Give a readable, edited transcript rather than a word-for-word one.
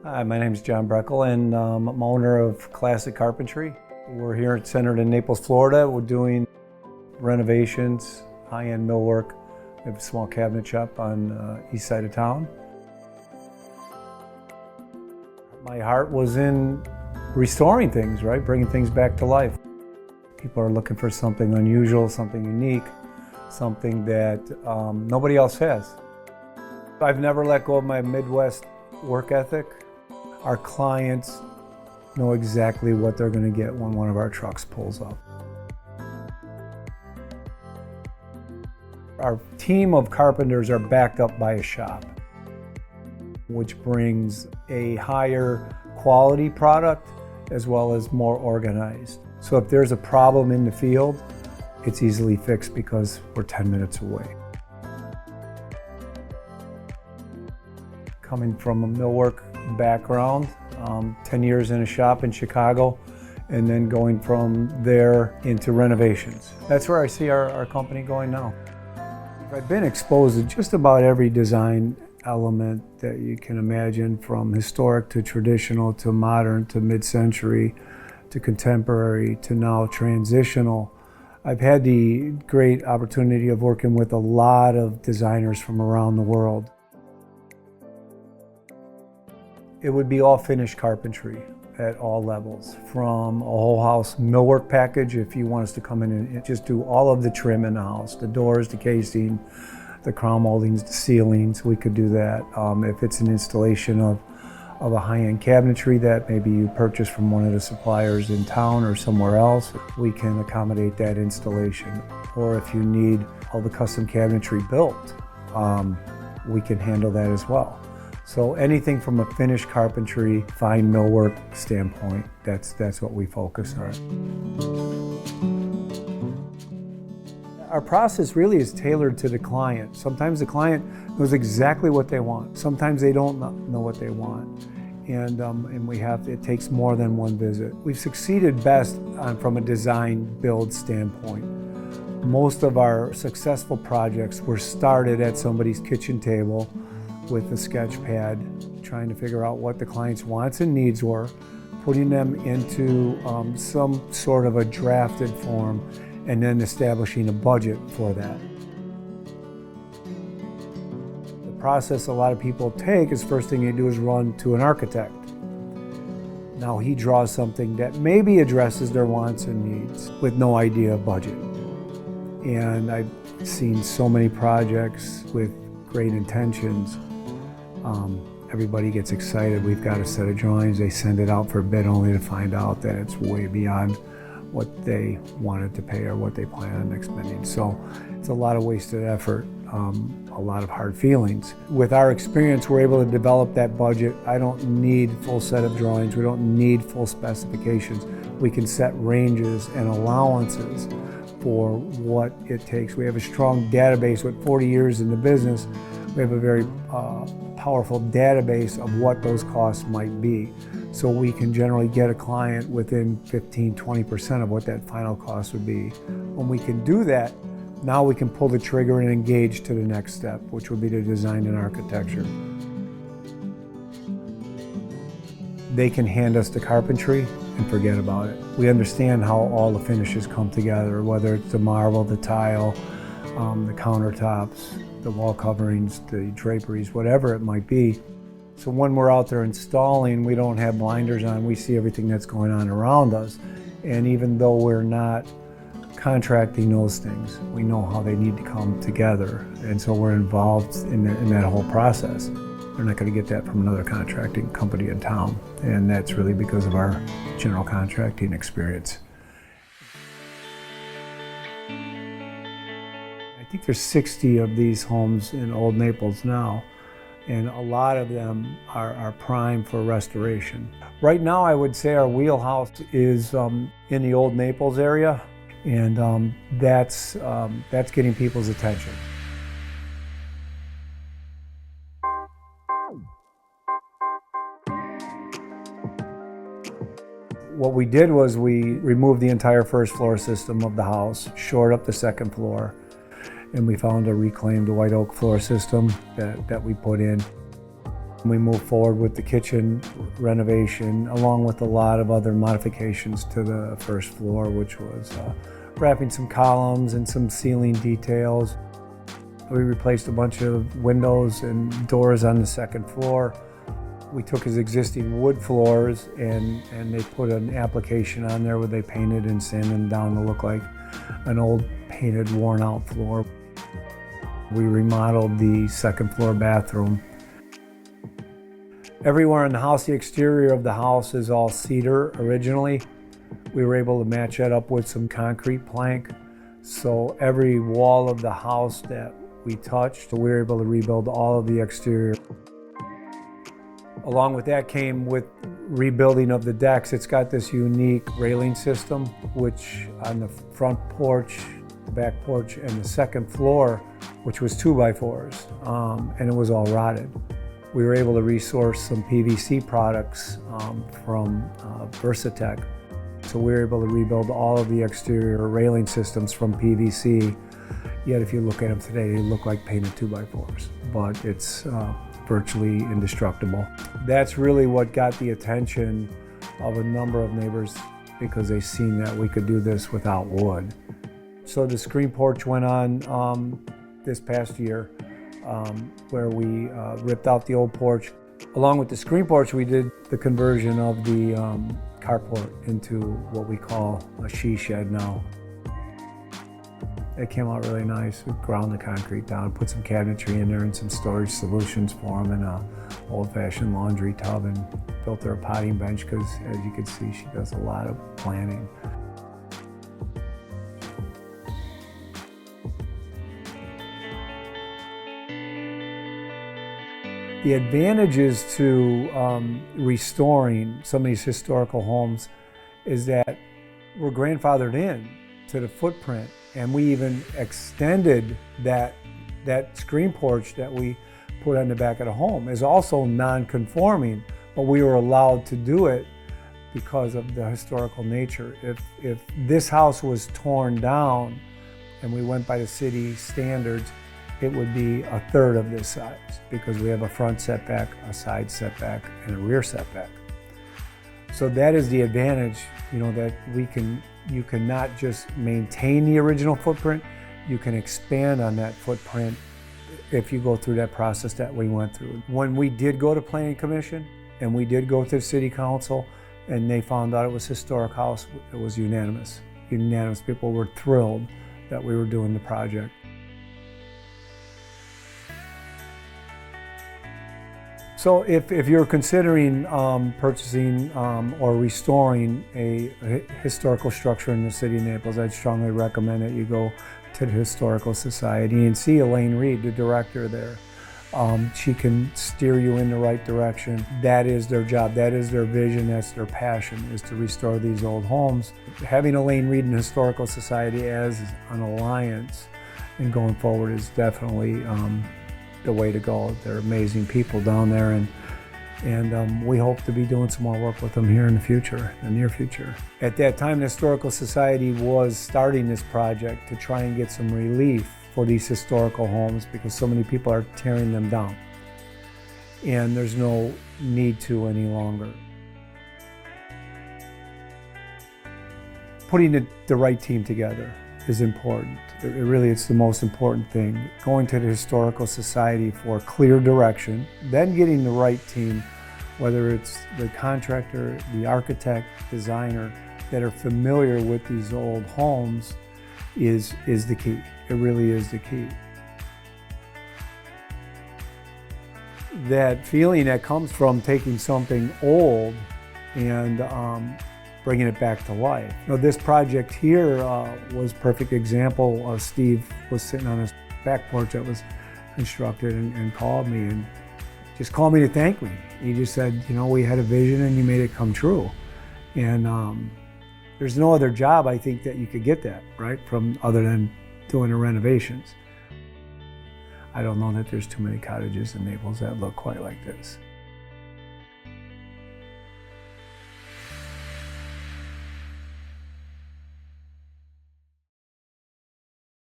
Hi, my name is John Breckel, and I'm owner of Classic Carpentry. We're here centered in Naples, Florida. We're doing renovations, high-end millwork. We have a small cabinet shop on east side of town. My heart was in restoring things, right? Bringing things back to life. People are looking for something unusual, something unique, something that nobody else has. I've never let go of my Midwest work ethic. Our clients know exactly what they're going to get when one of our trucks pulls up. Our team of carpenters are backed up by a shop, which brings a higher quality product as well as more organized. So if there's a problem in the field, it's easily fixed because we're 10 minutes away. Coming from a millwork background, 10 years in a shop in Chicago, and then going from there into renovations. That's where I see our company going now. I've been exposed to just about every design element that you can imagine, from historic to traditional to modern to mid-century to contemporary to now transitional. I've had the great opportunity of working with a lot of designers from around the world. It would be all finished carpentry at all levels, from a whole house millwork package if you want us to come in and just do all of the trim in the house, the doors, the casing, the crown moldings, the ceilings, we could do that. If it's an installation of a high-end cabinetry that maybe you purchase from one of the suppliers in town or somewhere else, we can accommodate that installation. Or if you need all the custom cabinetry built, we can handle that as well. So anything from a finished carpentry, fine millwork standpoint, that's what we focus on. Our process really is tailored to the client. Sometimes the client knows exactly what they want. Sometimes they don't know what they want. And it takes more than one visit. We've succeeded best from a design build standpoint. Most of our successful projects were started at somebody's kitchen table with a sketch pad, trying to figure out what the client's wants and needs were, putting them into some sort of a drafted form, and then establishing a budget for that. The process a lot of people take is, first thing you do is run to an architect. Now he draws something that maybe addresses their wants and needs with no idea of budget. And I've seen so many projects with great intentions. Everybody gets excited. We've got a set of drawings. They send it out for bid only to find out that it's way beyond what they wanted to pay or what they plan on expending. So it's a lot of wasted effort, a lot of hard feelings. With our experience, we're able to develop that budget. I don't need full set of drawings. We don't need full specifications. We can set ranges and allowances for what it takes. We have a strong database. With 40 years in the business, we have a very powerful database of what those costs might be. So we can generally get a client within 15–20% of what that final cost would be. When we can do that, now we can pull the trigger and engage to the next step, which would be the design and architecture. They can hand us the carpentry and forget about it. We understand how all the finishes come together, whether it's the marble, the tile, the countertops, the wall coverings, the draperies, whatever it might be. So when we're out there installing, we don't have blinders on. We see everything that's going on around us. And even though we're not contracting those things, we know how they need to come together. And so we're involved in that whole process. They're not going to get that from another contracting company in town. And that's really because of our general contracting experience. I think there's 60 of these homes in Old Naples now, and a lot of them are prime for restoration. Right now, I would say our wheelhouse is in the Old Naples area, and that's getting people's attention. What we did was we removed the entire first floor system of the house, shored up the second floor, and we found a reclaimed white oak floor system that we put in. We moved forward with the kitchen renovation, along with a lot of other modifications to the first floor, which was wrapping some columns and some ceiling details. We replaced a bunch of windows and doors on the second floor. We took his existing wood floors and they put an application on there where they painted and sanded them down to look like an old painted, worn out floor. We remodeled the second floor bathroom. Everywhere in the house, the exterior of the house is all cedar originally. We were able to match that up with some concrete plank. So every wall of the house that we touched, we were able to rebuild all of the exterior. Along with that came with rebuilding of the decks. It's got this unique railing system, which on the front porch, back porch, and the second floor, which was 2x4s, and it was all rotted. We were able to resource some PVC products from Versatech. So we were able to rebuild all of the exterior railing systems from PVC. Yet if you look at them today, they look like painted 2x4s, but it's virtually indestructible. That's really what got the attention of a number of neighbors because they seen that we could do this without wood. So the screen porch went on this past year where we ripped out the old porch. Along with the screen porch, we did the conversion of the carport into what we call a she shed now. It came out really nice. We ground the concrete down, put some cabinetry in there and some storage solutions for them, and an old-fashioned laundry tub, and built her a potting bench because, as you can see, she does a lot of planning. The advantages to restoring some of these historical homes is that we're grandfathered in to the footprint, and we even extended that screen porch that we put on the back of the home is also non-conforming, but we were allowed to do it because of the historical nature. If this house was torn down and we went by the city standards, it would be a third of this size because we have a front setback, a side setback, and a rear setback. So that is the advantage, that you can not just maintain the original footprint, you can expand on that footprint if you go through that process that we went through. When we did go to Planning Commission and we did go to City Council and they found out it was historic house, it was unanimous. Unanimous. People were thrilled that we were doing the project. So if you're considering purchasing or restoring a historical structure in the city of Naples, I'd strongly recommend that you go to the Historical Society and see Elaine Reed, the director there. She can steer you in the right direction. That is their job, that is their vision, that's their passion, is to restore these old homes. Having Elaine Reed and Historical Society as an alliance and going forward is definitely the way to go. They're amazing people down there, and we hope to be doing some more work with them here in the near future. At that time, the Historical Society was starting this project to try and get some relief for these historical homes because so many people are tearing them down, and there's no need to any longer. Putting the right team together is important. It's the most important thing. Going to the Historical Society for clear direction, then getting the right team, whether it's the contractor, the architect, designer, that are familiar with these old homes is the key. It really is the key. That feeling that comes from taking something old and bringing it back to life. This project here was a perfect example. Steve was sitting on his back porch that was constructed and called me and just called me to thank me. He just said, we had a vision and you made it come true. And there's no other job I think that you could get that, right, from other than doing the renovations. I don't know that there's too many cottages in Naples that look quite like this.